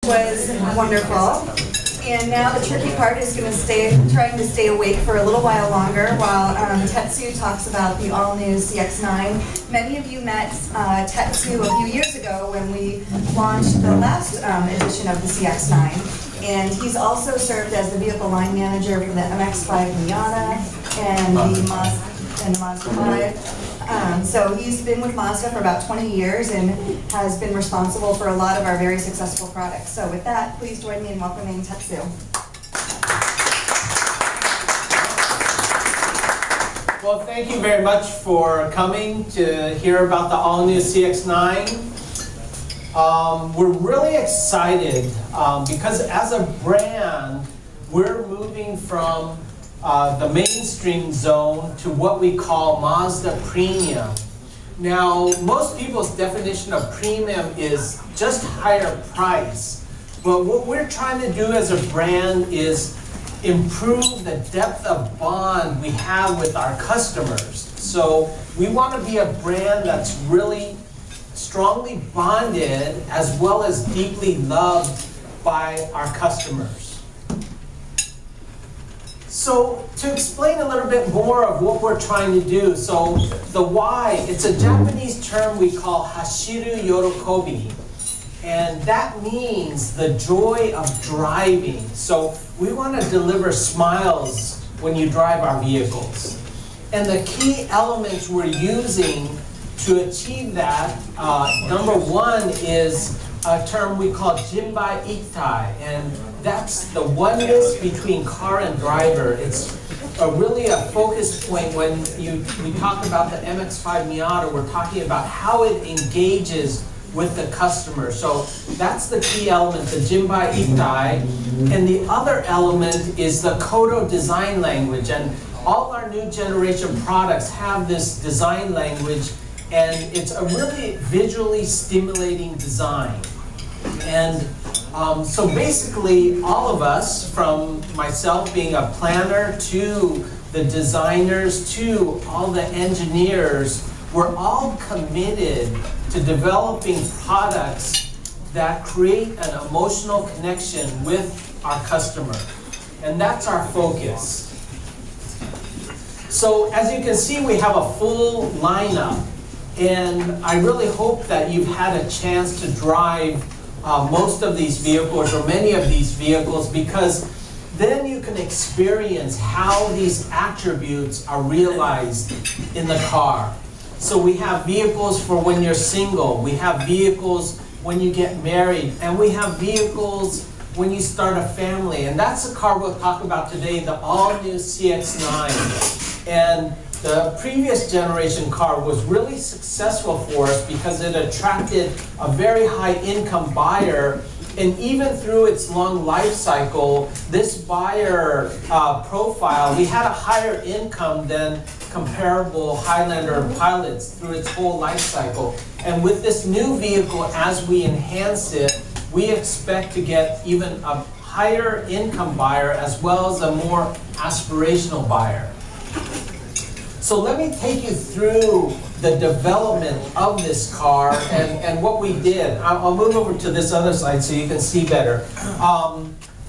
Was wonderful. And now the tricky part is trying to stay awake for a little while longer while Tetsu talks about the all-new CX9. Many of you met Tetsu a few years ago when we launched the last edition of the CX9. And he's also served as the vehicle line manager for the MX-5 Miata and the Mazda 5. So he's been with Mazda for about 20 years and has been responsible for a lot of our very successful products. So with that, please join me in welcoming Tetsu. Well, thank you very much for coming to hear about the all-new CX9. We're really excited because as a brand, we're moving from the mainstream zone to what we call Mazda Premium. Now, most people's definition of premium is just higher price. But what we're trying to do as a brand is improve the depth of bond we have with our customers. So we want to be a brand that's really strongly bonded as well as deeply loved by our customers. So to explain a little bit more of what we're trying to do, so the why, it's a Japanese term we call hashiru yorokobi, and that means the joy of driving. So we want to deliver smiles when you drive our vehicles. And the key elements we're using to achieve that, number one is a term we call jinbai itai, and that's the oneness between car and driver. It's really a focus point when we talk about the MX-5 Miata. We're talking about how it engages with the customer. So that's the key element, the jinbai itai. And the other element is the Kodo design language. And all our new generation products have this design language, and it's a really visually stimulating design. And so basically, all of us, from myself being a planner to the designers to all the engineers, we're all committed to developing products that create an emotional connection with our customer. And that's our focus. So as you can see, we have a full lineup. And I really hope that you've had a chance to drive most of these vehicles or many of these vehicles, because then you can experience how these attributes are realized in the car. So we have vehicles for when you're single, we have vehicles when you get married, and we have vehicles when you start a family. And that's the car we'll talk about today, the all-new CX9. And the previous generation car was really successful for us because it attracted a very high income buyer, and even through its long life cycle, this buyer profile, we had a higher income than comparable Highlander pilots through its whole life cycle. And with this new vehicle, as we enhance it, we expect to get even a higher income buyer as well as a more aspirational buyer. So let me take you through the development of this car and what we did. I'll move over to this other side so you can see better.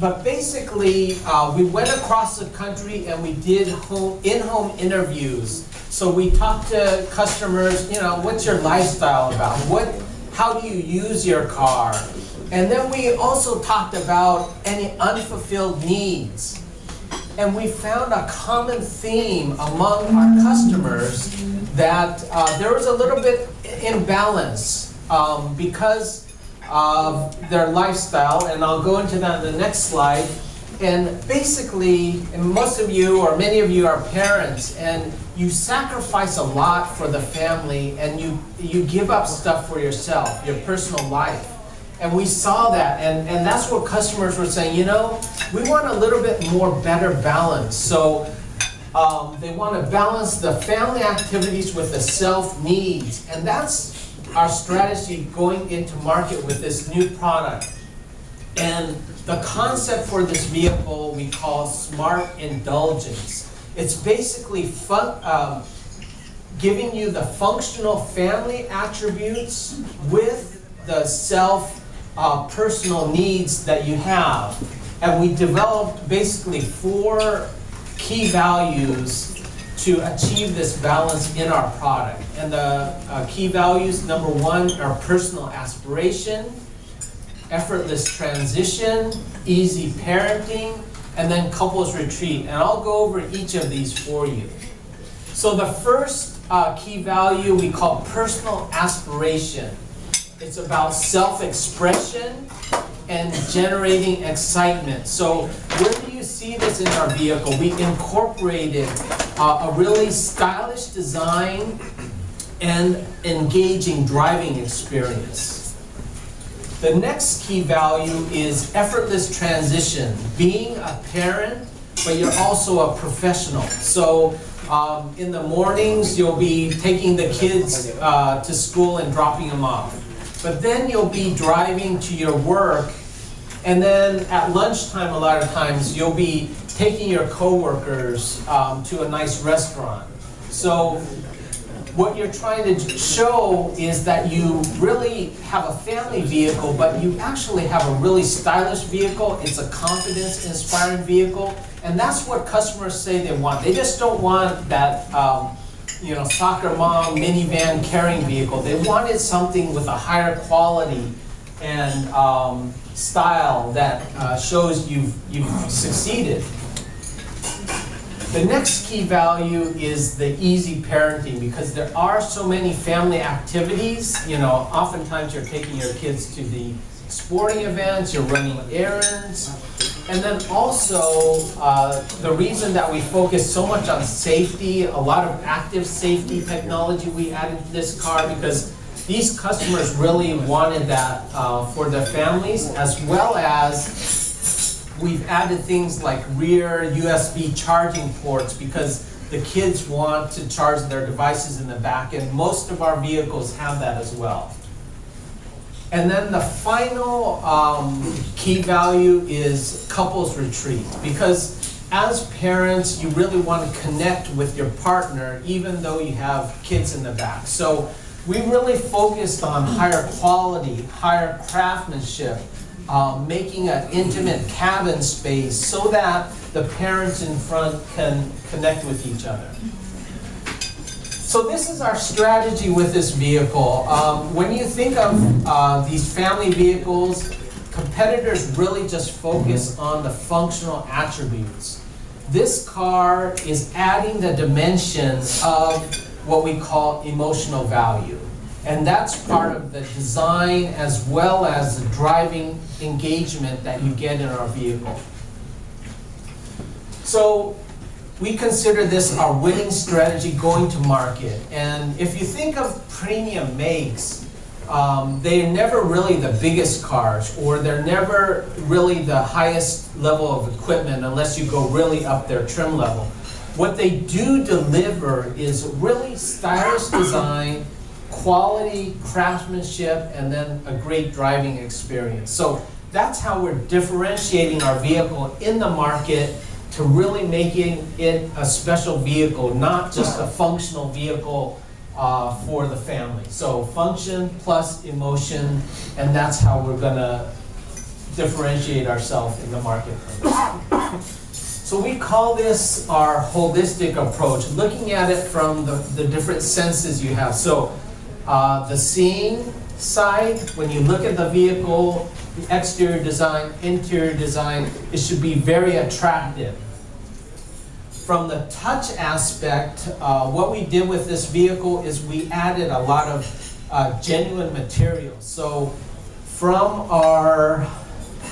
But basically, we went across the country and we did in-home interviews. So we talked to customers, what's your lifestyle about? How do you use your car? And then we also talked about any unfulfilled needs. And we found a common theme among our customers that there was a little bit imbalance because of their lifestyle, and I'll go into that in the next slide. And basically, most of you or many of you are parents, and you sacrifice a lot for the family, and you give up stuff for yourself, your personal life. And we saw that, and that's what customers were saying, we want a little bit more better balance. So they want to balance the family activities with the self needs. And that's our strategy going into market with this new product. And the concept for this vehicle we call Smart Indulgence. It's basically giving you the functional family attributes with the self personal needs that you have. And we developed basically 4 key values to achieve this balance in our product. And the key values, number 1, are personal aspiration, effortless transition, easy parenting, and then couples retreat. And I'll go over each of these for you. So the first key value we call personal aspiration. It's about self-expression and generating excitement. So where do you see this in our vehicle? We incorporated a really stylish design and engaging driving experience. The next key value is effortless transition. Being a parent, but you're also a professional. So in the mornings, you'll be taking the kids to school and dropping them off. But then you'll be driving to your work, and then at lunchtime, a lot of times, you'll be taking your coworkers to a nice restaurant. So what you're trying to show is that you really have a family vehicle, but you actually have a really stylish vehicle. It's a confidence-inspiring vehicle, and that's what customers say they want. They just don't want that soccer mom minivan carrying vehicle. They wanted something with a higher quality and style that shows you've succeeded. The next key value is the easy parenting, because there are so many family activities. Oftentimes you're taking your kids to the sporting events, you're running errands. And then also, the reason that we focus so much on safety, a lot of active safety technology we added to this car, because these customers really wanted that for their families, as well as we've added things like rear USB charging ports, because the kids want to charge their devices in the back, and most of our vehicles have that as well. And then the final key value is couples retreat, because as parents, you really want to connect with your partner even though you have kids in the back. So we really focused on higher quality, higher craftsmanship, making an intimate cabin space so that the parents in front can connect with each other. So this is our strategy with this vehicle. When you think of these family vehicles, competitors really just focus on the functional attributes. This car is adding the dimension of what we call emotional value. And that's part of the design as well as the driving engagement that you get in our vehicle. So we consider this our winning strategy going to market. And if you think of premium makes, they're never really the biggest cars, or they're never really the highest level of equipment unless you go really up their trim level. What they do deliver is really stylish design, quality, craftsmanship, and then a great driving experience. So that's how we're differentiating our vehicle in the market, to really making it a special vehicle, not just a functional vehicle for the family. So function plus emotion, and that's how we're gonna differentiate ourselves in the marketplace. So we call this our holistic approach, looking at it from the different senses you have. So the seeing side, when you look at the vehicle, the exterior design, interior design, it should be very attractive. From the touch aspect, what we did with this vehicle is we added a lot of genuine materials. So from our,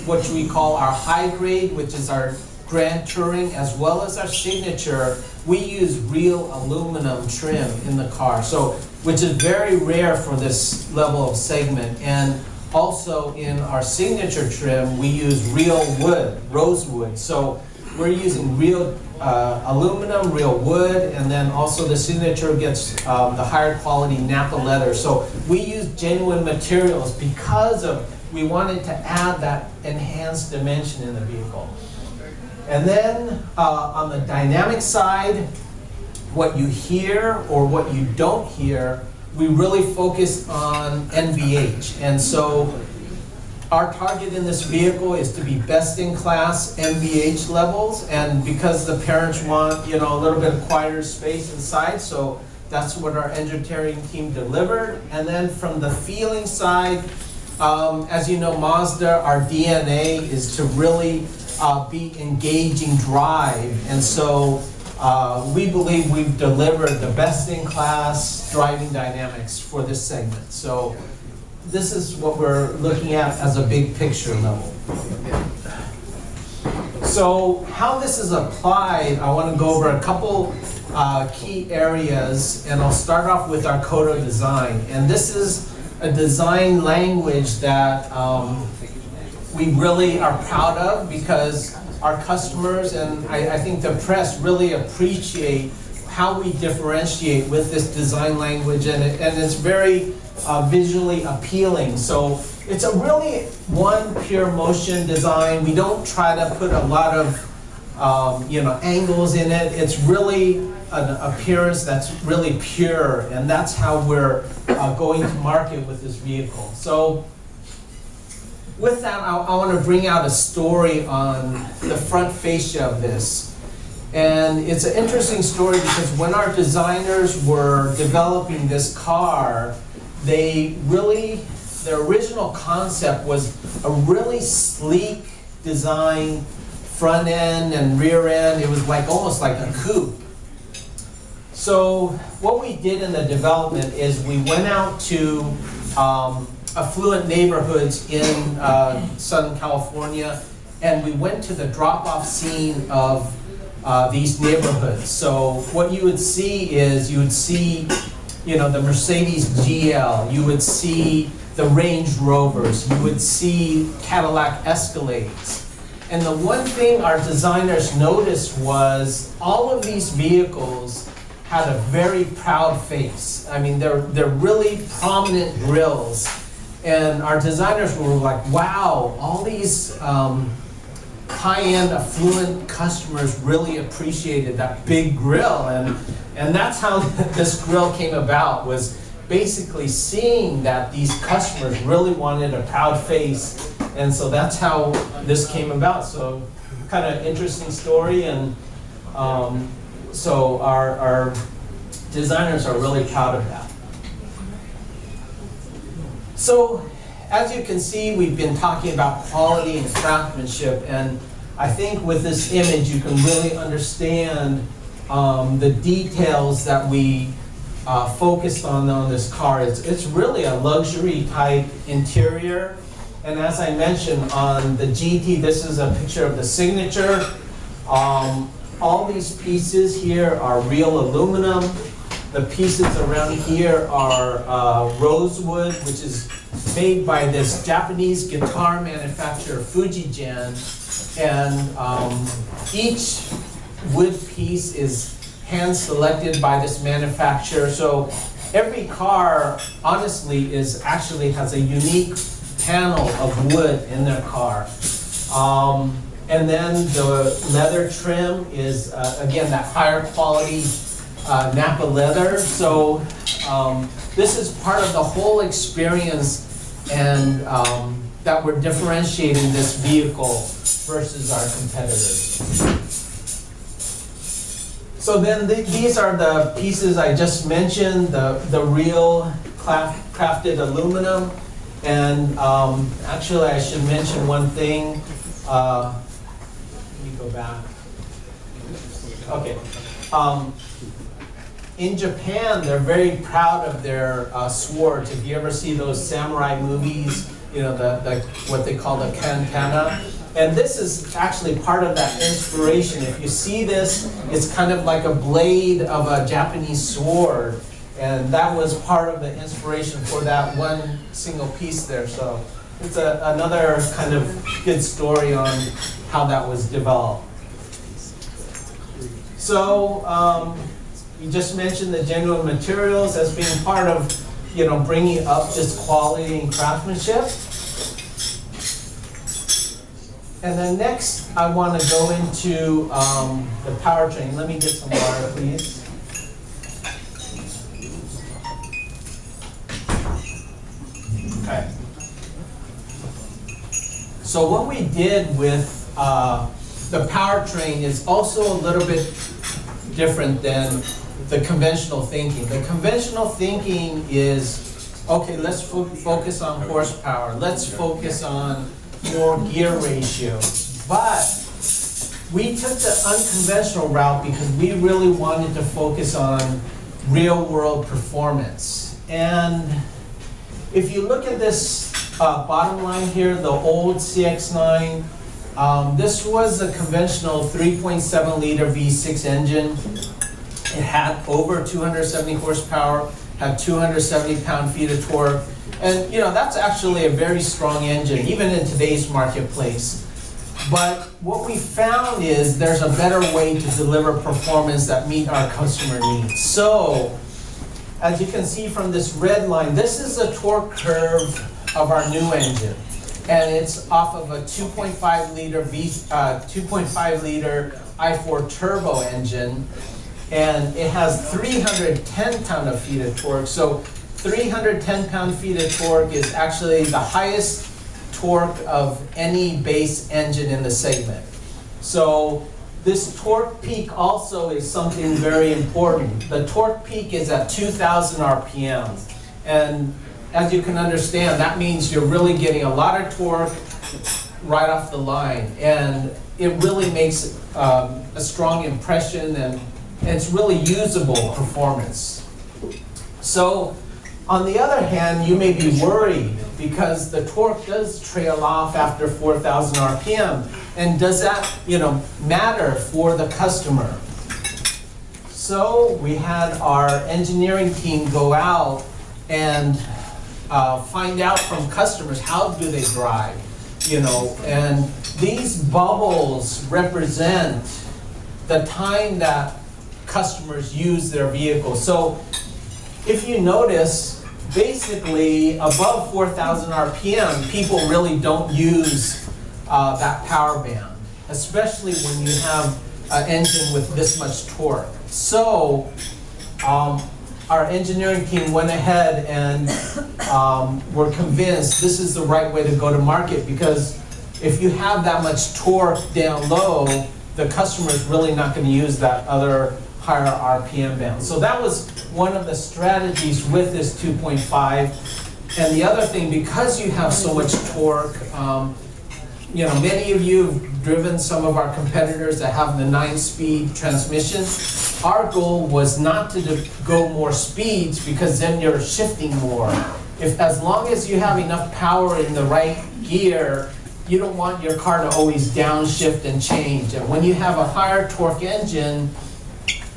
what we call our high grade, which is our Grand Touring, as well as our Signature, we use real aluminum trim in the car, so which is very rare for this level of segment. And also in our Signature trim, we use real wood, rosewood. So we're using real aluminum, real wood, and then also the Signature gets the higher quality Napa leather. So we use genuine materials because we wanted to add that enhanced dimension in the vehicle. And then on the dynamic side, what you hear or what you don't hear, we really focused on NVH. And so Our target in this vehicle is to be best-in-class MVH levels, and because the parents want, you know, a little bit of quieter space inside, so that's what our engineering team delivered. And then from the feeling side, as you know, Mazda, our DNA is to really be engaging drive, and so we believe we've delivered the best-in-class driving dynamics for this segment. So this is what we're looking at as a big picture level. So how this is applied, I want to go over a couple key areas, and I'll start off with our code of design. And this is a design language that we really are proud of, because our customers and I think the press really appreciate how we differentiate with this design language, and it's very visually appealing. So it's a really one pure motion design. We don't try to put a lot of angles in it. It's really an appearance that's really pure, and that's how we're going to market with this vehicle. So with that, I want to bring out a story on the front fascia of this. And it's an interesting story because when our designers were developing this car, their original concept was a really sleek design, front end and rear end. It was like almost like a coupe. So what we did in the development is we went out to affluent neighborhoods in Southern California, and we went to the drop-off scene of these neighborhoods. So what you would see is, the Mercedes GL, you would see the Range Rovers, you would see Cadillac Escalades. And the one thing our designers noticed was all of these vehicles had a very proud face. I mean, they're really prominent grills. And our designers were like, wow, all these high-end affluent customers really appreciated that big grill. And that's how this grill came about, was basically seeing that these customers really wanted a proud face. And so that's how this came about. So kind of interesting story. And so our designers are really proud of that. So, as you can see, we've been talking about quality and craftsmanship, and I think with this image you can really understand the details that we focused on this car. It's really a luxury type interior, and as I mentioned on the GT, this is a picture of the signature. All these pieces here are real aluminum. The pieces around here are rosewood, which is made by this Japanese guitar manufacturer, Fujigen. And each wood piece is hand-selected by this manufacturer. So every car, honestly, actually has a unique panel of wood in their car. And then the leather trim is, again, that higher quality Napa leather. So this is part of the whole experience, and that we're differentiating this vehicle versus our competitors. So then these are the pieces I just mentioned, the real crafted aluminum. And actually I should mention one thing. Let me go back. Okay. In Japan, they're very proud of their swords. If you ever see those samurai movies, what they call the katana. And this is actually part of that inspiration. If you see this, it's kind of like a blade of a Japanese sword. And that was part of the inspiration for that one single piece there. So it's another kind of good story on how that was developed. So, you just mentioned the genuine materials as being part of, bringing up this quality and craftsmanship. And then next, I want to go into the powertrain. Let me get some water, please. Okay. So what we did with the powertrain is also a little bit different than the conventional thinking. The conventional thinking is, okay, let's focus on horsepower, let's focus on more gear ratio. But we took the unconventional route because we really wanted to focus on real world performance. And if you look at this bottom line here, the old CX9, this was a conventional 3.7 liter V6 engine. It had over 270 horsepower, had 270 pound-feet of torque. And that's actually a very strong engine, even in today's marketplace. But what we found is there's a better way to deliver performance that meet our customer needs. So, as you can see from this red line, this is a torque curve of our new engine. And it's off of a 2.5 liter i4 turbo engine. And it has 310 pound-feet of torque. So 310 pound-feet of torque is actually the highest torque of any base engine in the segment. So this torque peak also is something very important. The torque peak is at 2,000 RPM. And as you can understand, that means you're really getting a lot of torque right off the line. And it really makes a strong impression, and it's really usable performance. So on the other hand, you may be worried because the torque does trail off after 4,000 RPM. And does that, matter for the customer? So we had our engineering team go out and find out from customers, how do they drive? And these bubbles represent the time that customers use their vehicle. So if you notice, basically above 4,000 RPM, people really don't use that power band, especially when you have an engine with this much torque. So our engineering team went ahead and were convinced this is the right way to go to market, because if you have that much torque down low, the customer is really not going to use that other higher RPM band. So that was one of the strategies with this 2.5. And the other thing, because you have so much torque, many of you have driven some of our competitors that have the 9-speed transmission. Our goal was not to go more speeds, because then you're shifting more. As long as you have enough power in the right gear, you don't want your car to always downshift and change. And when you have a higher torque engine,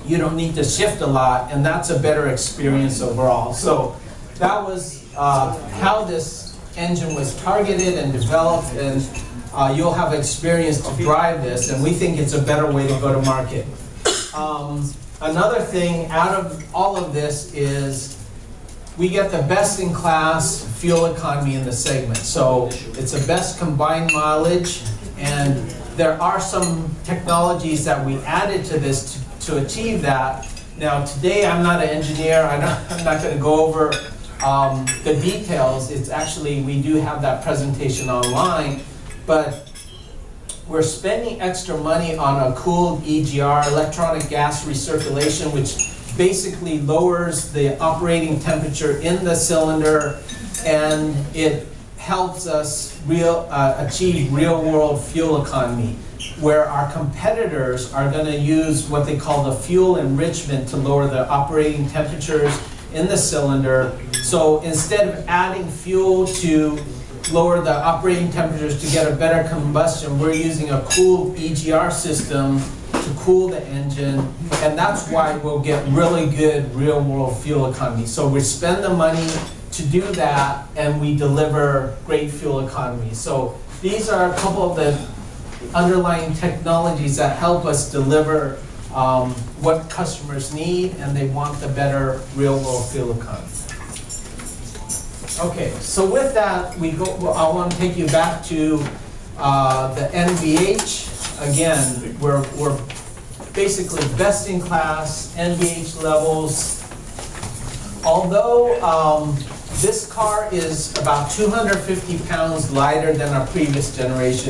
you don't need to shift a lot, and that's a better experience overall. So that was how this engine was targeted and developed, and you'll have experience to drive this, and we think it's a better way to go to market. Another thing out of all of this is we get the best-in-class fuel economy in the segment. So it's a best combined mileage, and there are some technologies that we added to this to achieve that. Now today I'm not an engineer, I'm not going to go over the details. It's actually, we do have that presentation online, but we're spending extra money on a cooled EGR, electronic gas recirculation, which basically lowers the operating temperature in the cylinder, and it helps us achieve real-world fuel economy, where our competitors are going to use what they call the fuel enrichment to lower the operating temperatures in the cylinder. So instead of adding fuel to lower the operating temperatures to get a better combustion, we're using a cooled EGR system to cool the engine, and that's why we'll get really good real-world fuel economy. So we spend the money to do that, and we deliver great fuel economy. So these are a couple of the underlying technologies that help us deliver what customers need, and they want the better real-world fuel economy. Okay, so with that, I want to take you back to the NVH. Again, we're basically best-in-class NVH levels. Although This car is about 250 pounds lighter than our previous generation.